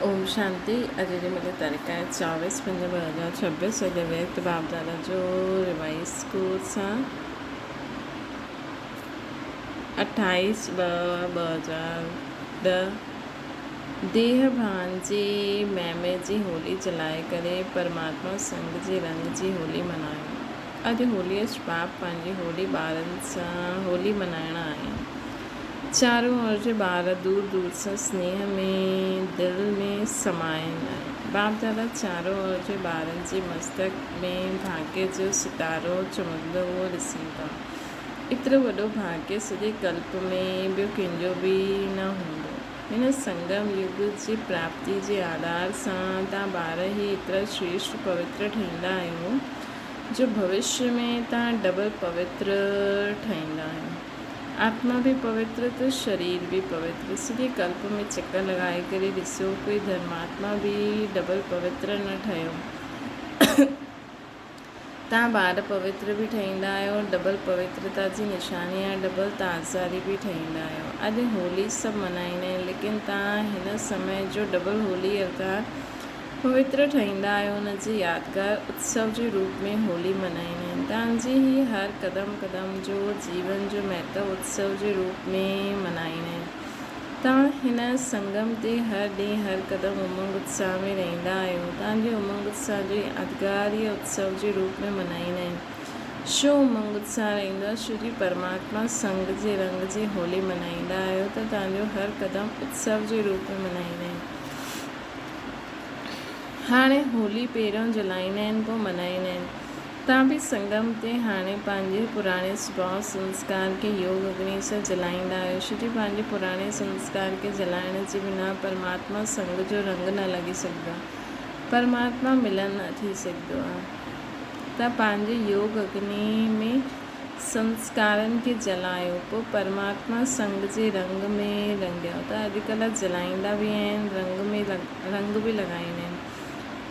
ओम शांति। अॼु जी मुंहिंजी तारीख़ आहे 24/5/2026। अॼु व्यक्त बाप दादा जो रिवाइज़ कोर्स आहे 28/2/2010। देह भान जी महिमे जी होली जलाए करे परमात्मा संग जे रंग जी होली मल्हायो। अॼु होलीअ बाप पंहिंजी होली ॿारनि सां होली मल्हाइण आया। चारों ओर जे ॿार दूर दूर सां स्नेह में दिलि में समायल आहिनि। बाप दादा चारों ओर जे ॿारनि जे मस्तक में भाग्य जो सितारो चमकंदो हुओ ॾिसनि था। एतिरो वॾो भाग्य सॼे कल्प में ॿियो कंहिंजो बि न हूंदो। हिन संगम युग जी प्राप्ति जे आधार सां तव्हां ॿार ई एतिरा श्रेष्ठ पवित्र ठहींदा आहियो जो भविष्य में तव्हां डबल पवित्र ठहींदा आहियो। आत्मा भी पवित्र तो शरीर भी पवित्र। सॼे कल्प में चक्कर लॻाए करे ॾिसो कोई धर्मात्मा भी डबल पवित्र न ठहियो। तव्हां ॿार पवित्र भी ठहींदा आहियो, डबल पवित्रता जी निशानी आहे, डबल ताज़दारी भी ठहींदा आहियो। अॼु होली सभु मल्हाईंदा आहिनि, लेकिन तव्हां हिन समय जो डबल होली अर्थात पवित्र ठहींदा आहियो। हुन जी यादगार उत्सव जे रूप में होली मल्हाईंदा आहिनि। तव्हांजी ही हर क़दम क़दम जो जीवन जो महत्व उत्सव जे रूप में मल्हाईंदा आहिनि। तव्हां हिन संगम ते हर ॾींहुं हर क़दम उमंग उत्साह में रहंदा आहियो। तव्हांजे उमंग उत्साह जो यादगार या उत्सव जे रूप में मल्हाईंदा आहिनि। छो उमंग उत्साह रहंदो आहे? छो जी परमात्मा संग जे रंग जी होली मल्हाईंदा आहियो त तव्हांजो हर क़दम उत्सव जे रूप में मल्हाईंदा आहिनि। हाणे होली पहिरियों जलाईंदा आहिनि, पोइ मल्हाईंदा आहिनि। तव्हां बि संगम ते हाणे पंहिंजे पुराणे स्वभाव संस्कार खे योग अग्नि सां जलाईंदा आहियो। छो जी पंहिंजे पुराणे संस्कार खे जलाइण जे बिना परमात्मा संग जो रंग न लॻी सघंदो आहे, परमात्मा मिलन न थी सघंदो आहे। त पंहिंजे योग अग्नि में संस्कारनि खे जलायो, पोइ परमात्मा संग जे रंग में रंगियो। त अॼुकल्ह जलाईंदा बि आहिनि, रंग बि लॻाईंदा आहिनि,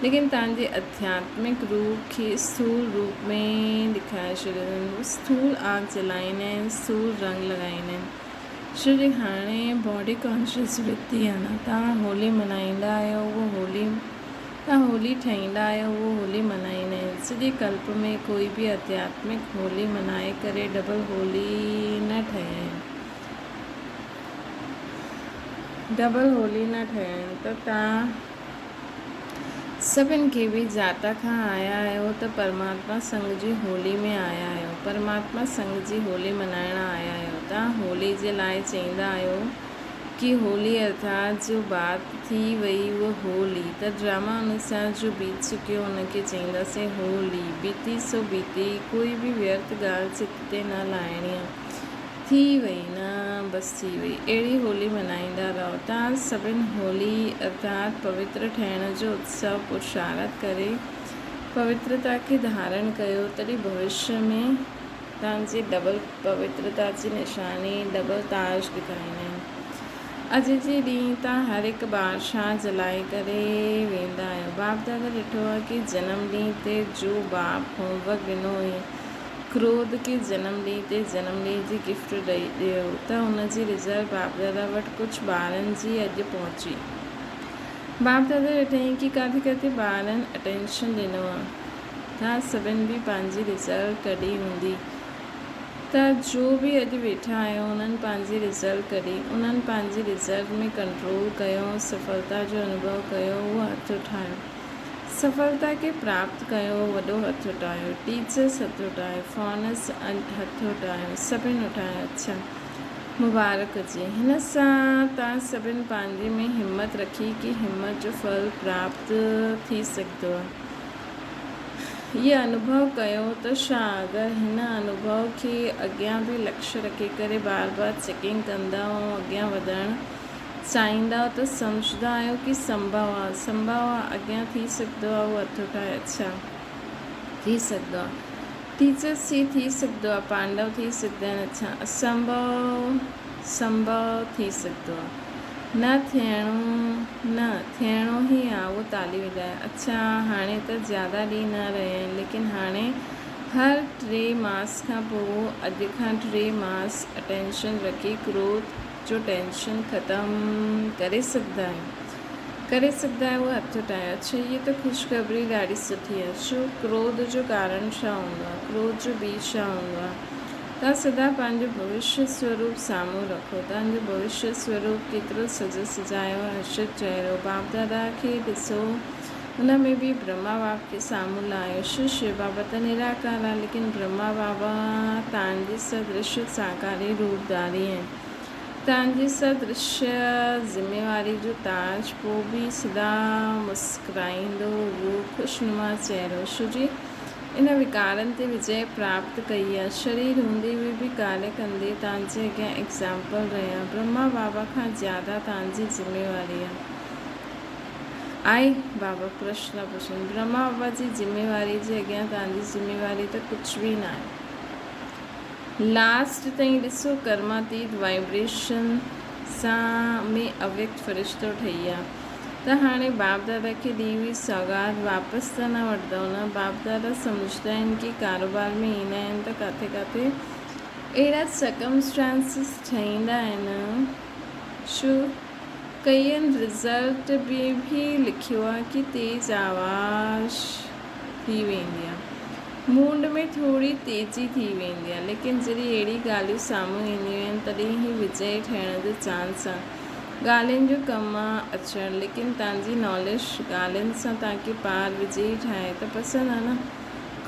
लेकिन तव्हांजे आध्यात्मिक रूप खे स्थूल रूप में ॾेखारे छॾींदा आहिनि। स्थूल आग जलाईंदा आहिनि, स्थूल रंग लॻाईंदा आहिनि। छो जी हाणे बॉडी कॉन्शियस वृत्ति आहे न। तव्हां होली मल्हाईंदा आहियो, तव्हां होली ठाहींदा आहियो, उहो होली मल्हाईंदा आहिनि। सॼे कल्प में कोई बि आध्यात्मिक होली मल्हाए करे डबल होली न ठहिया आहिनि, डबल होली न ठहिया आहिनि। त तव्हां सभिनि खे बि जाता खां आया आहियो त परमात्मा संग जी होली में आया आहियो, परमात्मा संग जी होली मल्हाइण आया आहियो। तव्हां होली जे लाइ चईंदा आहियो कि होली अर्थात जो बात थी वई उहा होली, त ड्रामा अनुसार जो बीत चुकियो हुनखे चईंदासीं होली। बीती सो बीती, कोई बि व्यर्थ ॻाल्हि चित ते न लाहिणी आहे। थी वई न, बसि थी वई, अहिड़ी होली मल्हाईंदा रहो। तव्हां सभिनि होली अर्थात पवित्र ठहिण जो उत्सव पुरुषार्थ करे पवित्रता खे धारण कयो, तॾहिं भविष्य में तव्हांजी डबल पवित्रता जी निशानी डबल ताज ॾेखारींदा आहिनि। अॼु जे ॾींहुं तव्हां हर हिकु बार छा जलाए करे वेंदा आहियो? बाप दादा ॾिठो आहे कि जनम ॾींहं ते जो बाप होमवर्क ॾिनो हुई, क्रोध खे जनम ॾींहं ते जनम ॾींहं जी गिफ्ट ॾियो, त हुनजी रिज़ल्ट बाप दादा वटि कुझु ॿारनि जी अॼु पहुची। बाप दादा ॾिठईं कि किथे किथे ॿारनि अटेंशन ॾिनो आहे, तव्हां सभिनि बि पंहिंजी रिज़ल्ट कढी हूंदी। त जो बि अॼु वेठा आहियो उन्हनि पंहिंजी रिज़ल्ट कढी, उन्हनि पंहिंजी रिज़ल्ट में कंट्रोल कयो, सफलता जो अनुभव कयो, उहो हथ उठायो, सफलता खे प्राप्त कयो, वॾो हथ उठायो, टीचर्स हथ उठायो, फोनस हथ उठायो, सभिनि उठायो। अच्छा, मुबारक हुजे। हिन सां तव्हां सभिनि पंहिंजे में हिमत रखी कि हिमत जो फल प्राप्त थी सघंदो आहे। इहो अनुभव कयो त छा अगरि हिन अनुभव खे अॻियां बि लक्ष्य रखी करे बार बार चेकिंग कंदा ऐं अॻियां वधणु चाहींदा त सम्झंदा आहियो कि संभव आहे, अॻियां थी सघंदो आहे, उहो हथ उठाए। अच्छा, थी सघंदो आहे, टीचर्स थी सघंदो आहे, पांडव थी सघंदा आहिनि। अच्छा, संभव थी सघंदो आहे, न थियणो ई आहे, उहो ताली वॼाए। अच्छा, हाणे त ज़्यादा ॾींहं न रहिया आहिनि, लेकिन हाणे हर 3 मास खां पोइ अॼु खां 3 मास अटेंशन रखी क्रोध जो टेंशन ख़तमु करे सघंदा आहियूं। करे सघंदा आहियो हथ ठाहियो। अच्छा ये त ख़ुशख़बरी ॾाढी सुठी आहे। छो क्रोध जो कारण छा हूंदो आहे, क्रोध जो बीज छा हूंदो आहे। तव्हां सदा पंहिंजो भविष्य स्वरूप साम्हूं रखो। तव्हांजो भविष्य स्वरूप केतिरो सजो सजायो हर्षित चहिरो। बाप दादा खे ॾिसो, हुन में बि ब्रह्मा बाप खे साम्हूं लाहियो। शिव बाबा त निराकार आहे, लेकिन ब्रह्मा बाबा तव्हांजी सदृश साकारी रूपधारी आहिनि। तव्हांजी सदृश ज़िम्मेवारी जो ताज पोइ बि सदा मुस्कुराईंदो उहो ख़ुशनुमा चहिरो। छो जी इन विकारनि ते विजय प्राप्त कई आहे। शरीर हूंदे हुए बि कार्य कंदे तव्हांजे अॻियां एग्ज़ाम्पल रहिया। ब्रह्मा बाबा खां ज़्यादा तव्हांजी ज़िम्मेवारी आहे। बाबा प्रश्न पुछनि, ब्रह्मा बाबा जी ज़िम्मेवारी जे अॻियां तव्हांजी ज़िम्मेवारी त कुझु बि न आहे। लास्ट ताईं ॾिसो, कर्मातीत वाइब्रेशन सां में अव्यक्त फ़रिश्तो ठही आहे। त हाणे बाप दादा खे ॾी हुई सौगात वापसि त न वठंदव न। बाप दादा सम्झंदा आहिनि कि कारोबार में ईंदा आहिनि त किथे किथे अहिड़ा सर्कमस्टांसिस ठहींदा आहिनि। छो कईं रिज़ल्ट में बि लिखियो आहे कि तेज़ आवाज़ थी वेंदी आहे, मूड में थोड़ी तेज़ी थी वेंदी आहे, लेकिन जॾहिं अहिड़ी ॻाल्हियूं साम्हूं ईंदियूं आहिनि तॾहिं ई विजय ठहिण जो चांस आहे। ॻाल्हियुनि जो कमु आहे अचणु, लेकिन तव्हांजी नॉलेज ॻाल्हियुनि सां तव्हांखे पार विजयी ठाहे त पसंदि आहे न।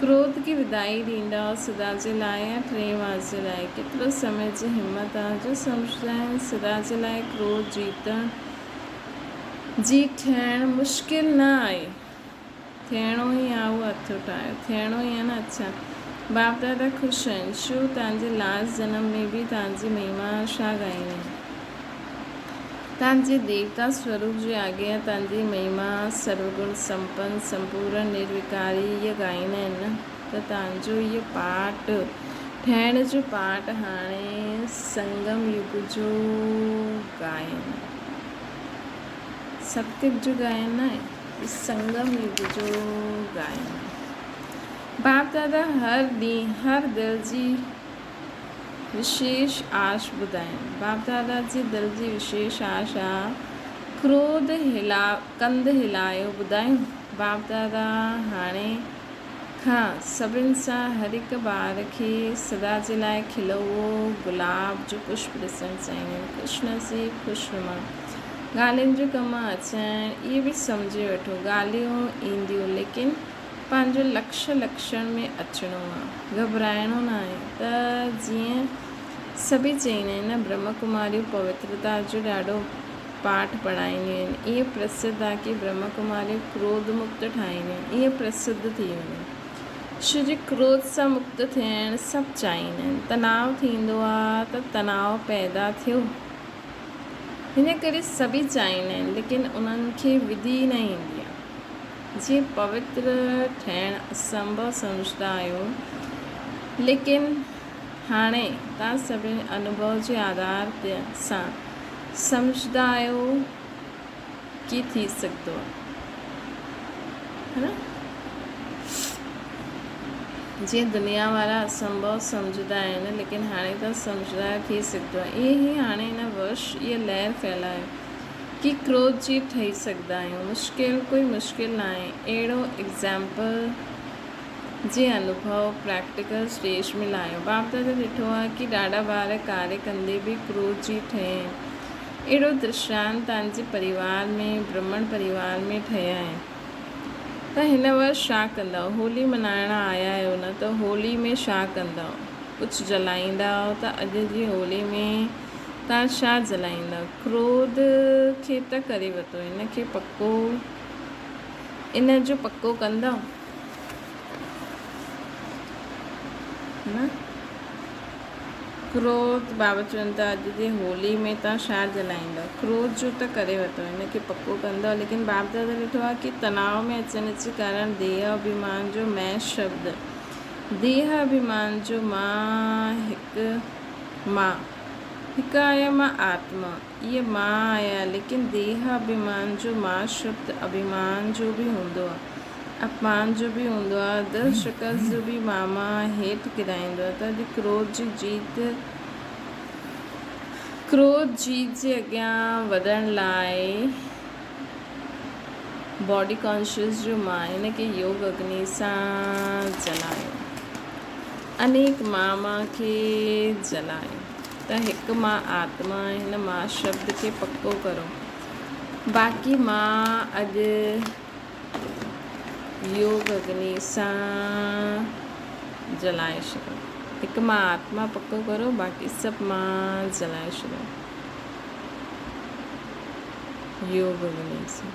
क्रोध खे विदाई ॾींदा सदा जे लाइ या 3 माह जे लाइ। केतिरो समय जी हिमत आहे जो सम्झंदा आहिनि सदा जे लाइ क्रोध थियणु मुश्किल न आहे। थियणो ई आहे उहो हथ ठाहियो, थियणो ई आहे न। अच्छा बाप दादा ख़ुशि आहिनि। छो तव्हांजे लास्ट जनम में बि तव्हांजी महिमा छा ॻाईंदा आहिनि। तव्हांजे देवता स्वरूप जे अॻियां तव्हांजी महिमा सर्वगुण संपन्न संपूर्ण निर्विकारी इहा ॻाईंदा आहिनि न। त तव्हांजो इहो पाठ ठहिण जो पाठ हाणे संगम युग जो गायन, सत्युग जो गायन न आहे, संगम युग जो गायन। बाप दादा हर ॾींहुं हर दिल जी विशेष आश ॿुधाइनि। बाप दादा जी दिल जी विशेष आश आहे क्रोध कंध हिलायो ॿुधायूं। बाप दादा हाणे खां सभिनि सां हर हिकु ॿार खे सदा जे लाइ खिलो गुलाब जो पुष्प ॾिसणु चाहींदा आहिनि। ख़ुशि नसीब ख़ुशनुमा। ॻाल्हियुनि जो कमु अचणु, इहे बि सम्झी वठो ॻाल्हियूं ईंदियूं, लेकिन पंहिंजो लक्षण में अचिणो आहे, घबराइणो न आहे। त जीअं सभई चईंदा आहिनि न ब्रह्म कुमारियूं पवित्रता जो ॾाढो पाठ पढ़ाईंदियूं आहिनि। ईअं प्रसिद्ध आहे कि ब्रह्म कुमारियूं क्रोध मुक्त ठाहींदियूं आहिनि। ईअं प्रसिद्ध थी वञे। छो जो क्रोध सां मुक्त थियणु सभु चाहींदा आहिनि। तनाव थींदो आहे त तनाव पैदा थियो, हिन करे सभई चाहींदा आहिनि, लेकिन उन्हनि खे विधि न ईंदी आहे। जीअं पवित्र ठहिणु असंभव सम्झंदा आहियो, लेकिन हाणे तव्हां सभिनी अनुभव जे आधार ते सां सम्झंदा आहियो कि थी सघंदो आहे, है न। जीअं दुनिया वारा असंभव सम्झंदा आहिनि, लेकिन हाणे त सम्झंदा आहियो थी सघंदो आहे। ईअं ई हाणे हिन वर्ष इहा लहर फैलायो कि क्रोध जीत ठही सघंदा आहियूं। कोई मुश्किल न आहे। अहिड़ो एग्ज़ाम्पल जे अनुभव प्रैक्टिकल स्टेज में लाहियो। बाप दादा ॾिठो आहे कि ॾाढा ॿार कार्य कंदे बि क्रोध जी ठहे। अहिड़ो दृष्टांत तव्हांजे परिवार में ब्राह्मण परिवार में ठहिया आहिनि। त हिन वर्ष छा कंदव? होली मल्हाइण आया आहियो न, त होली में छा कंदव? कुझु जलाईंदा त अॼु जी होली में तव्हां छा जलाईंदव? क्रोध खे त करे वरितो, इन जो पको कंदव न। क्रोध बाबा चवनि था अॼु जी होली में तव्हां छा जलाईंदव? क्रोध जो त करे वरितो, हिनखे पको कंदव। लेकिन बाप दादा ॾिठो आहे कि तनाव में अचण जे कारण देह अभिमान जो मैं शब्द, देह अभिमान जो हिकु आया मां आत्मा, इहे मां आया, लेकिन देह अभिमान जो मां शब्द अभिमान जो बि हूंदो आहे, अपमान जो बि हूंदो आहे, दिलि शिकस्त जो बि मामा हेठि किराईंदो आहे। त अॼु क्रोध जीत जे अॻियां वधण लाइ बॉडी कॉन्शियस जो मां हिन खे योग अग्नि सां जलायो। अनेक मां खे जलायो। त हिकु मां आत्मा हिन मां शब्द खे पको करो। बाक़ी मां अॼु योग अग्नि सां जलाए छॾियो। हिकु मां आत्मा पको करो, बाक़ी सभु मां जलाए छॾियो योग अग्नि सां।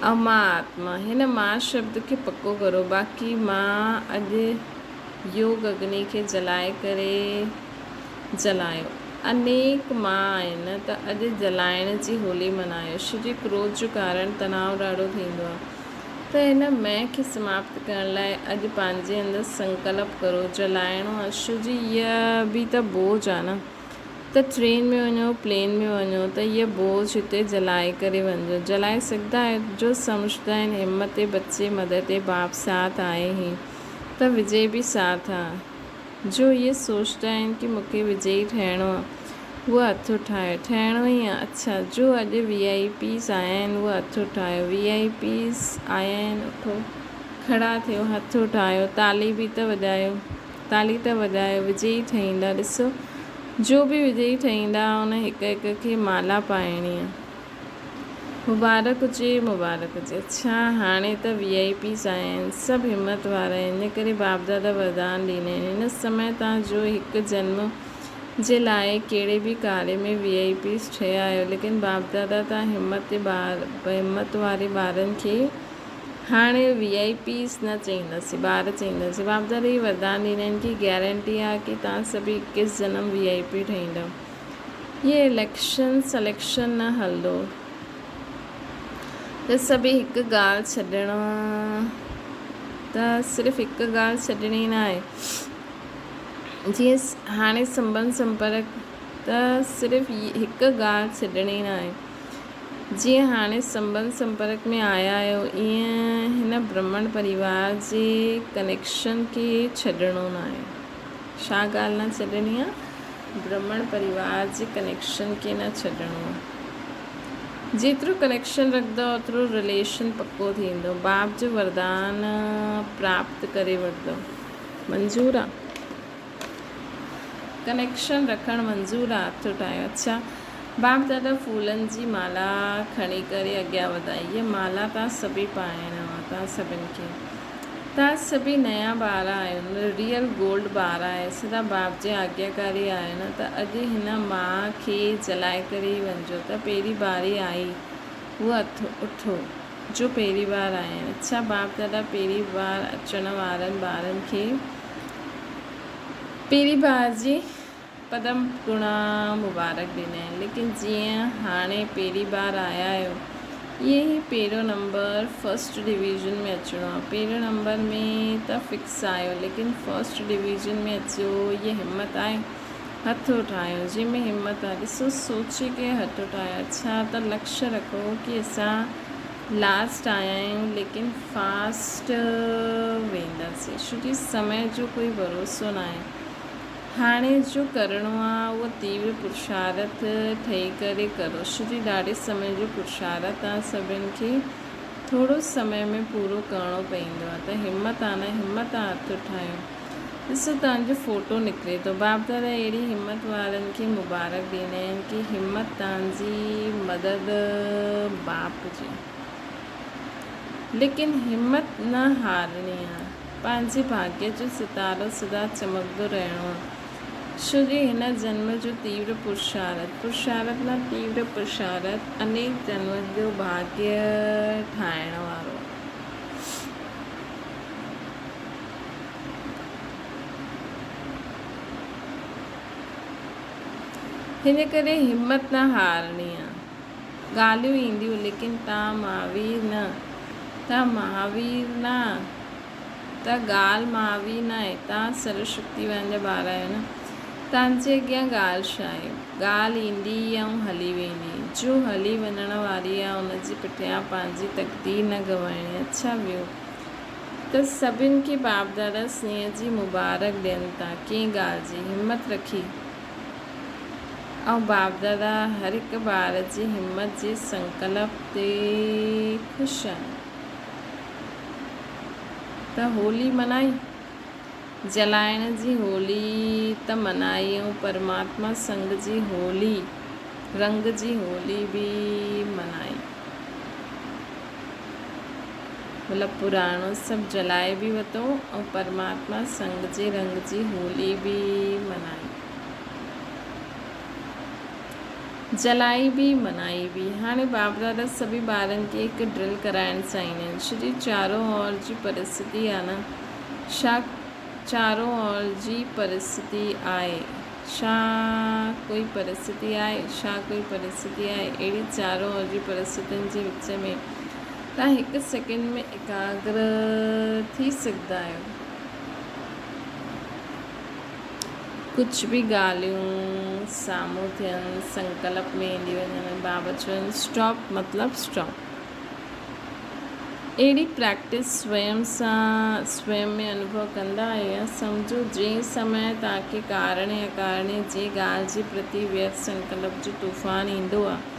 ऐं मां आत्मा हिन मां शब्द खे पको करो, बाक़ी मां अॼु योग अग्नि खे जलाए करे जलायो। अनेक मां आहिनि त अॼु जलाइण जी होली मल्हायो। छोजी क्रोध जो कारण तनाव ॾाढो थींदो आहे, त हिन मैं खे समाप्त करण लाइ अॼु पंहिंजे अंदरि संकल्प करो जलाइणो आहे। छोजी इहा बि त बोझ आहे न, त ट्रेन में वञो, प्लेन में वञो त इहा बोझ हिते जलाए करे वञिजो। जलाए सघंदा आहियो। जो सम्झंदा आहिनि हिमत बच्चे मदद बाप साथ आहे ही, त विजय बि साथ आहे। जो इहे सोचंदा आहिनि कि मूंखे विजयी ठहिणो आहे, उहा हथु उठायो, ठहिणो ई आहे। अच्छा, जो अॼु VIPs आया आहिनि उहा हथु उठायो। VIPs आया आहिनि, उठो, खड़ा थियो, हथु उठायो, ताली बि त वॼायो, ताली त वॼायो। विजयी ठहींदा, ॾिसो, जो बि विजयी ठहींदा उन हिकु हिकु खे माला पाइणी आहे। मुबारक हुजे, मुबारक हुजे। अच्छा, हाणे त VIPs आया आहिनि, सभु हिमत वारा आहिनि, इन करे बाप दादा वरदान ॾींदा आहिनि। हिन समय तव्हां जो हिकु जन्म जे लाइ कहिड़े बि कार्य में VIPs ठहिया आहियो, लेकिन बाप दादा तव्हां हिमत वारे ॿारनि खे हाणे VIPs न चईंदासीं, ॿार चईंदासीं। बाप दादा इहे वरदान ॾींदा आहिनि कि गारंटी आहे कि तव्हां सभु 21 जन्म VIP ठहींदव। इहे इलेक्शन सलेक्शन न हलंदो, त सभई हिकु ॻाल्हि छॾणु, त सिर्फ़ु हिकु ॻाल्हि छॾणी न आहे। जीअं हाणे संबंध संपर्क, त सिर्फ़ु हिकु ॻाल्हि छॾणी न आहे। जीअं हाणे संबंध संपर्क में आया आहियो, ईअं हिन ब्रह्मण परिवार जे कनेक्शन खे छॾणो न आहे। छा ॻाल्हि न छॾणी आहे? ब्रह्मण परिवार जे कनेक्शन खे न छॾणो आहे। जेतिरो कनेक्शन रखंदो ओतिरो रिलेशन पको थींदो। बाप जो वरदान प्राप्त करे वठंदो। मंज़ूर आहे? कनेक्शन रखणु मंज़ूर आहे? हथु उठायो। अच्छा, बाप दादा फूलनि जी माला खणी करे अॻियां वधाई। इहा माला तव्हां सभई पाइणो आहे। तव्हां सभिनि खे, तव्हां सभई नया ॿार आहियो, रियल गोल्ड ॿार आहे, सदा बाप जे आज्ञाकारी आहियो न, त अॼु हिन मां खे जलाए करे ई वञिजो। त पहिरीं बारी आई उहा हथु उठो, जो पहिरीं बार आया आहिनि। अच्छा, बाप दादा पहिरीं बार अचण वारनि ॿारनि खे पहिरीं बार जी पदम गुणा मुबारक ॾींदा आहिनि। लेकिन जीअं हाणे पहिरीं बार आया आहियो, इहे ई पहिरियों नंबर फस्ट डिवीज़न में अचिणो आहे। पहिरियों नंबर में त फिक्स आहियो, लेकिन फस्ट डिवीज़न में अचो, इहा हिमत आहे? हथु उठायो जंहिंमें हिमत आहे। ॾिसो, सोचे के हथु उठायो। अच्छा, त लक्ष्य रखो कि असां लास्ट आया आहियूं, लेकिन फास्ट वेंदासीं, छोकी समय जो कोई भरोसो न आहे। हाणे जो करिणो आहे उहो तीव्र पुरुषार्थ ठही करे करो, छोकी ॾाढे समय जो पुरुषार्थ आहे, सभिनि खे थोरो समय में पूरो करिणो पवंदो आहे। त हिमत आहे न, हिमत आहे, हथु उठायो। ॾिसो, तव्हांजो फ़ोटो निकिरे थो। बाप दादा अहिड़ी हिमत वारनि खे मुबारक ॾींदा आहिनि कि हिमत तव्हांजी मदद बाप जी, लेकिन हिमत न हारणी आहे। पंहिंजे भाग्य जो सितारो सदा चमकंदो रहणो आहे, छोजी हिन जन्म जो तीव्र पुरुषार्थ न तीव्र पुरुषार्थ अनेक जन्म जो भाग्य ठाहिण वारो। हिन करे हिमत न हारणी आहे। ॻाल्हियूं ईंदियूं, लेकिन तव्हां महावीर न, तव्हां महावीर न, त ॻाल्हि महावीर न आहे। तव्हां सर्वशक्तिवान जा ॿार आहियो न, तव्हांजे अॻियां ॻाल्हि छा आहे? ॻाल्हि ईंदी ऐं हली वेंदी। जो हली वञण वारी आहे उनजे पुठियां पंहिंजी तक़दीर न गवाइणी। अच्छा, वियो त सभिनि खे बाप दादा स्नेह जी मुबारक ॾियनि था। कंहिं ॻाल्हि जी हिमत रखी ऐं बाप दादा हर हिकु ॿार जी हिमत जे संकल्प ते ख़ुशि आहिनि। त होली मनाई, जलाइण जी होली त मनाई, ऐं परमात्मा संग जी होली, रंग जी होली बि मनाई। मतिलबु पुराणो सभु जलाए बि वरितो ऐं परमात्मा संग जे रंग जी होली बि मनाई, जलाई बि मनाई बि। हाणे बाप दादा सभी ॿारनि खे हिकु ड्रिल कराइणु चाहींदा आहिनि। छोजी चारों ओर जी परिस्थिति आहे न, छा चारों ओर जी परिस्थिति आहे, छा कोई परिस्थिति आहे, छा कोई परिस्थिति आहे। अहिड़ी चारों ओर जी परिस्थितियुनि जे विच में तव्हां हिकु सेकेंड में एकाग्र थी सघंदा आहियो। कुझु बि ॻाल्हियूं साम्हूं थियनि, संकल्प में ईंदी वञनि, बाबा चवनि स्टॉप मतिलबु स्टॉप। अहिड़ी प्रैक्टिस स्वयं में अनुभव कंदा आहियो या सम्झो जंहिं समय तव्हांखे कारणे अकारणे जे ॻाल्हि जे प्रति व्यर्थ संकल्प जो तूफ़ान ईंदो आहे,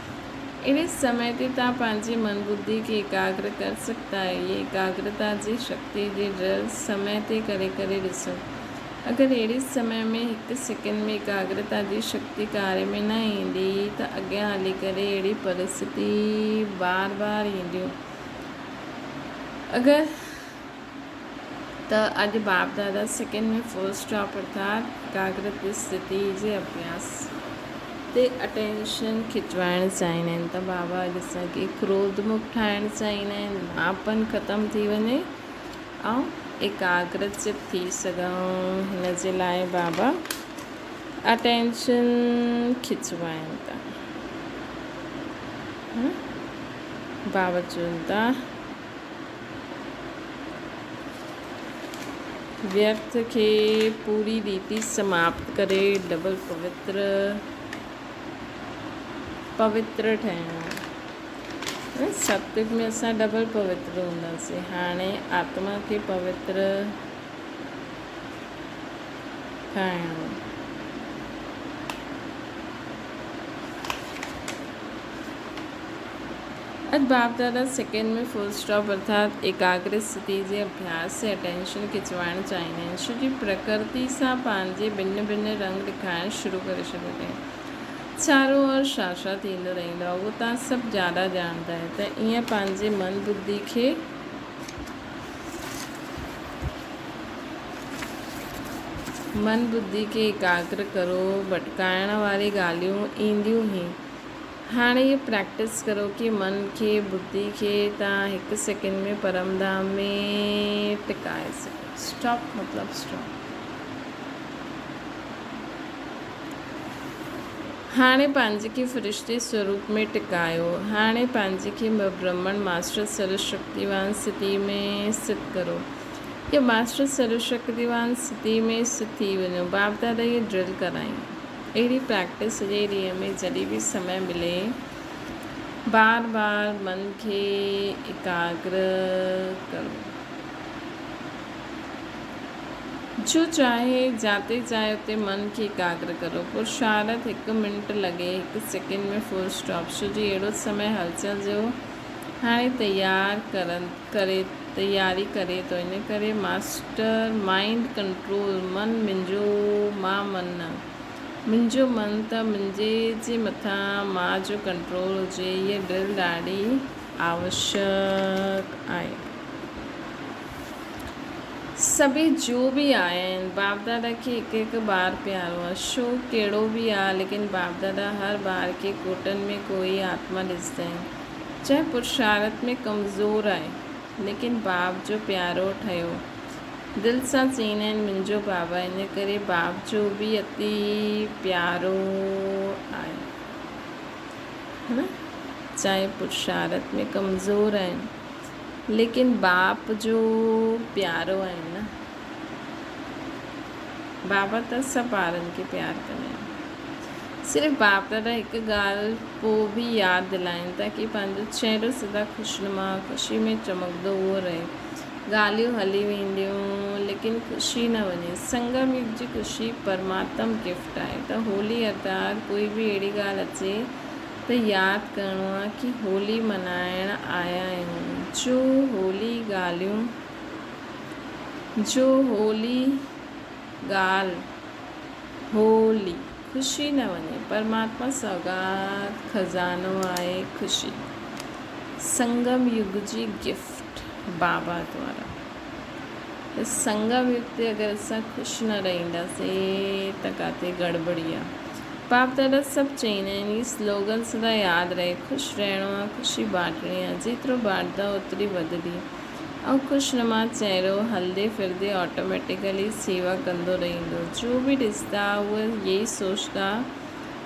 अहिड़े समय ते तव्हां पंहिंजे मन बुद्धि खे एकाग्र करे सघंदा आहियो। इहे एकाग्रता जी शक्ति जे ड्रिल समय ते करे ॾिसो। अगरि अहिड़े समय में हिकु सेकेंड में एकाग्रता जी शक्ति कार्य में न ईंदी त अॻियां हली करे अहिड़ी परिस्थिति बार बार ईंदियूं। अगरि त अॼु बाप दादा सेकेंड में फुल स्टॉप अर्थात एकाग्रत स्थिति जे अभ्यास ते अटेंशन खिचवाइणु चाहींदा आहिनि। त बाबा अॼु असांखे क्रोध मुक्त ठाहिणु चाहींदा आहिनि, मापन ख़तमु थी वञे ऐं एकाग्रचित थी सघूं। हिन जे लाइ बाबा अटेंशन खिचवाइनि था। बाबा चवनि था व्यर्थ खे पूरी रीति समाप्त करे डबल पवित्र ठहिणो। सतयुग में असां डबल पवित्र हूंदासीं, हाणे आत्मा खे पवित्र ठाहिणो। अॼु बाप दादा सेकेंड में फुल स्टॉप अर्थात एकाग्र स्थिति जे अभ्यास से अटेंशन खिचवाइणु चाहींदा आहिनि। छोकी प्रकृति सां पंहिंजे भिन्न भिन्न रंग ॾेखारणु शुरू करे छॾियो अथई। चारों ओर छा छा थींदो रहंदो आहे उहो तव्हां सभु ज़्यादा ॼाणंदा आहियो। त ईअं पंहिंजे मन बुद्धि खे एकाग्र करो। भटकाइण वारी ॻाल्हियूं ईंदियूं ई। हाणे इहे प्रैक्टिस करो कि मन खे बुद्धि खे तव्हां हिकु सेकेंड में परमधाम में टिकाए सघो। स्टॉप मतिलबु स्टॉप। हाणे पंहिंजे खे फ़रिश्ते स्वरूप में टिकायो। हाणे पंहिंजे खे ब्रह्मण मास्टर सर्वशक्तिवान स्थिति में स्थित करो। या मास्टर सर्वशक्तिवान स्थिति में स्थित थी वञो। बाप दादा ये ड्रिल कराई। अहिड़ी प्रैक्टिस सॼे ॾींहं में जॾहिं बि समय मिले बार बार मन खे एकाग्र करो। जो चाहे जाते चाहे उते मन खे एकाग्र करो। पुरुषार्थ 1 मिनट लॻे, 1 सेकेंड में फुल स्टॉप। छो जी अहिड़ो समय हलचल जो हाणे तयारी करे थो। इन करे मास्टर माइंड कंट्रोल मन मुंहिंजो, मां मन न। मुंहिंजो मन त मुंहिंजे जे मथां मां जो कंट्रोल हुजे। इहा ड्रिल ॾाढी आवश्यक आहे। सभी जो भी आया आहिनि बाप दादा खे हिकु हिकु ॿार प्यारो आहे। शो कहिड़ो बि आहे लेकिन बाप दादा हर ॿार खे कोटनि में कोई आत्मा ॾिसंदा आहिनि। चाहे पुरुषार्थ में कमज़ोर आहे लेकिन बाप जो प्यारो ठहियो। दिलि सां चईंदा आहिनि मुंहिंजो बाबा। इन करे बाप जो बि अति प्यारो आहे, है न। चाहे पुरुषार्थ में कमज़ोर आहिनि लेकिन बाप जो प्यारो आहिनि न। बाबा त सभु ॿारनि खे प्यारु कंदा आहिनि। सिर्फ़ु बाप दादा हिकु ॻाल्हि पोइ बि यादि दिलाइनि था कि पंहिंजो चहिरो सदा ख़ुशनुमा ख़ुशी में चमकंदो उहो रहे। ॻाल्हियूं हली वेंदियूं लेकिन ख़ुशी न वञे। संगम युग जी ख़ुशी परमात्म गिफ्ट आहे। त होली अवतार कोई बि अहिड़ी ॻाल्हि अचे त यादि करिणो आहे कि होली मल्हाइण आया आहियूं। जो होली ॻाल्हि होली ख़ुशी न वञे। परमात्मा सौगात खज़ानो आहे ख़ुशी। संगम युग जी गिफ्ट बाबा द्वारा। संगम युग ते अगरि असां ख़ुशि न रहंदासीं त काथे गड़बड़ी आहे। बाप दादा सभु चईंदा आहिनि, हीअ स्लोगन सदा यादि रहे, ख़ुशि रहणो आहे, ख़ुशी बांटणी आहे, जेतिरो बांटदा ओतिरी वधंदी। ऐं ख़ुशनुमा चहिरो हलंदे फिरदे ऑटोमेटिकली सेवा कंदो रहंदो। जो बि ॾिसंदा उहे इहे ई सोचंदा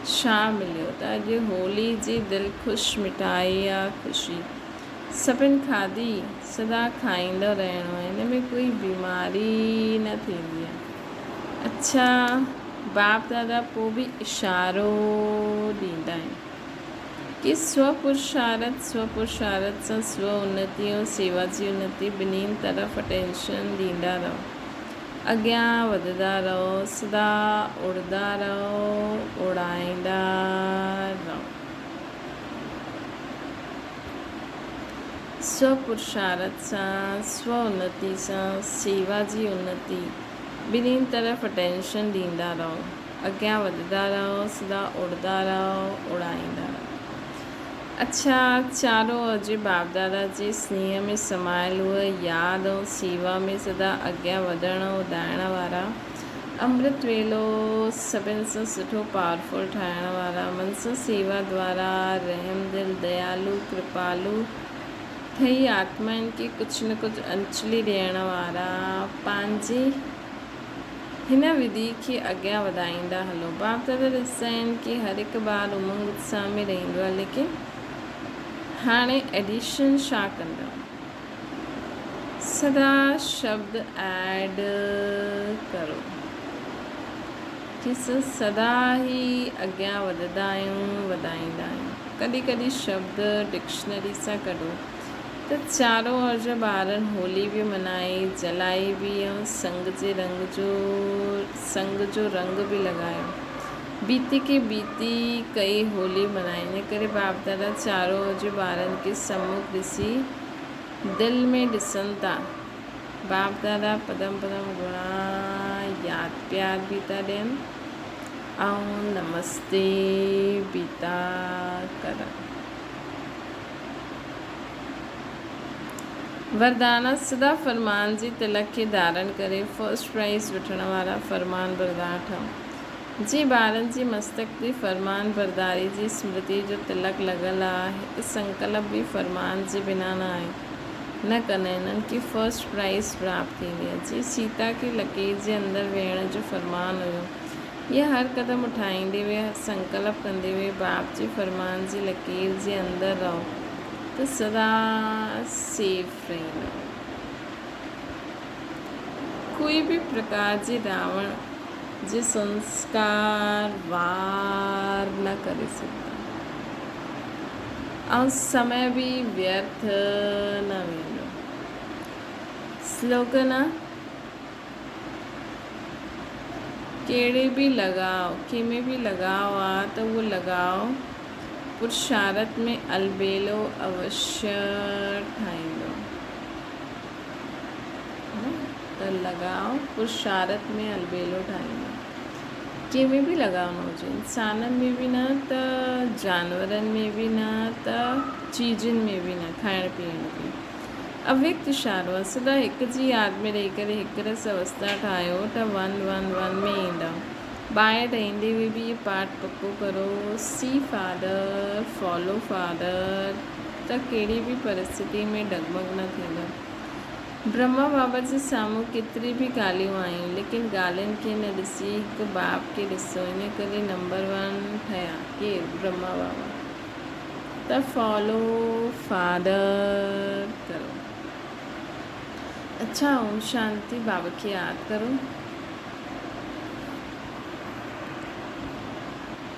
छा मिलियो। त अॼु होली जी दिलि ख़ुशि मिठाई आहे ख़ुशी। सभिनि खाधी सदा खाईंदो रहणो आहे, हिन में कोई बीमारी न थींदी आहे। अच्छा, बाप दादा पोइ बि इशारो ॾींदा आहिनि कि स्वपुरुषार्थ सां स्व उन्नति ऐं सेवा जी उन्नति ॿिन्हिनि तरफ़ अटेंशन ॾींदा रहो, अॻियां वधंदा रहो, सदा उड़ंदा रहो, उड़ाईंदा रहो। स्वपुरुषार्थ सां स्व उन्नति सां सेवा जी उन्नति ॿिन्हिनि तरफ़ अटेंशन ॾींदा रहो, अॻियां वधंदा रहो, सदा उड़ंदा रहो, उड़ाईंदा रहो। अच्छा, चारो अॼु बाप दादा जे स्नेह में समायल हुआ यादि ऐं सेवा में सदा अॻियां वधण वधाइण वारा, अमृत वेलो सभिनि सां सुठो पावरफुल ठाहिण वारा, मन सां सेवा द्वारा रहम दिल दयालु कृपालु ठही आत्माउनि खे कुझु न कुझु अंजलि ॾियण वारा, पंहिंजे हिन विधि खे अॻियां वधाईंदा हलो। बाप दादा ॾिसंदा आहिनि कि हर हिकु ॿारु उमंग उत्साह में रहंदो आहे, लेकिन हाणे एडिशन छा कंदा, सदा शब्द ऐड करो कि सदा ई अॻियां वधंदा आहियूं, वधाईंदा आहियूं। कॾहिं कॾहिं शब्द डिक्शनरी सां कढो त चारो अर्ज ॿारनि होली बि मनाई, जलाई बि ऐं संग जो रंग बि लॻायो। बीती की बीती कई होली मनाई। इन करे बाप दादा चारो अर्ज ॿारनि खे सम्मुख ॾिसी दिलि में ॾिसनि था। बाप दादा पदम पदम गुणा यादि प्यार बि था ॾियनि ऐं नमस्ते बि था करनि। वरदाना सदा फरमान जी तिलक खे धारण करे फर्स्ट प्राइज़ वठण वारा फरमान बरदार ठहो। जे ॿारनि जे मस्तक ते फरमान बरदारी जी स्मृति जो तिलक लॻल आहे, हिकु संकल्प बि फरमान जे बिना न आहे, न कंदा आहिनि कि फर्स्ट प्राइज़ प्राप्त थींदी आहे। जी सीता खे लकीर जे अंदरि वेहण जो फरमान हुयो, इहा हर क़दम उठाईंदे हुए संकल्प कंदे हुए बाप जे फरमान जी लकीर जे अंदरि रहो त सदा सेफ रहंदा। कोई भी प्रकार जे रावण जे संस्कार वार न करे सघंदा ऐं समय बि व्यर्थ न वेंदो। स्लोगन आहे कहिड़े बि लगाव, कंहिंमें बि लगाव आहे त उहो लगाव पुरुषार्थ में अलबेलो अवश्य ठाहींदो। त लगाव पुरुषार्थ में अलबेलो ठाहींदो। कंहिंमें बि लगाव न हुजे, इंसाननि में बि न त जानवरनि में बि न त चीजुनि में बि न, खाइण पीअण में। अव्यक्त इशारो आहे, सदा हिक जी यादि में रही करे हिकु रस अवस्था ठाहियो त 111 में ईंदा। ॿाहिरि रहंदे हुए बि इहे पाठ पको करो, सी फादर फॉलो फादर, त कहिड़ी बि परिस्थिति में डगमग न थींदो। ब्रह्मा बाबा जे साम्हूं केतिरी बि ॻाल्हियूं आयूं, लेकिन ॻाल्हियुनि खे न ॾिसी हिकु बाप खे ॾिसो, इन करे नंबर 1 ठहिया केरु, ब्रह्मा बाबा। त फॉलो फादर करो। अच्छा, ओम शांति। बाबा खे यादि करो।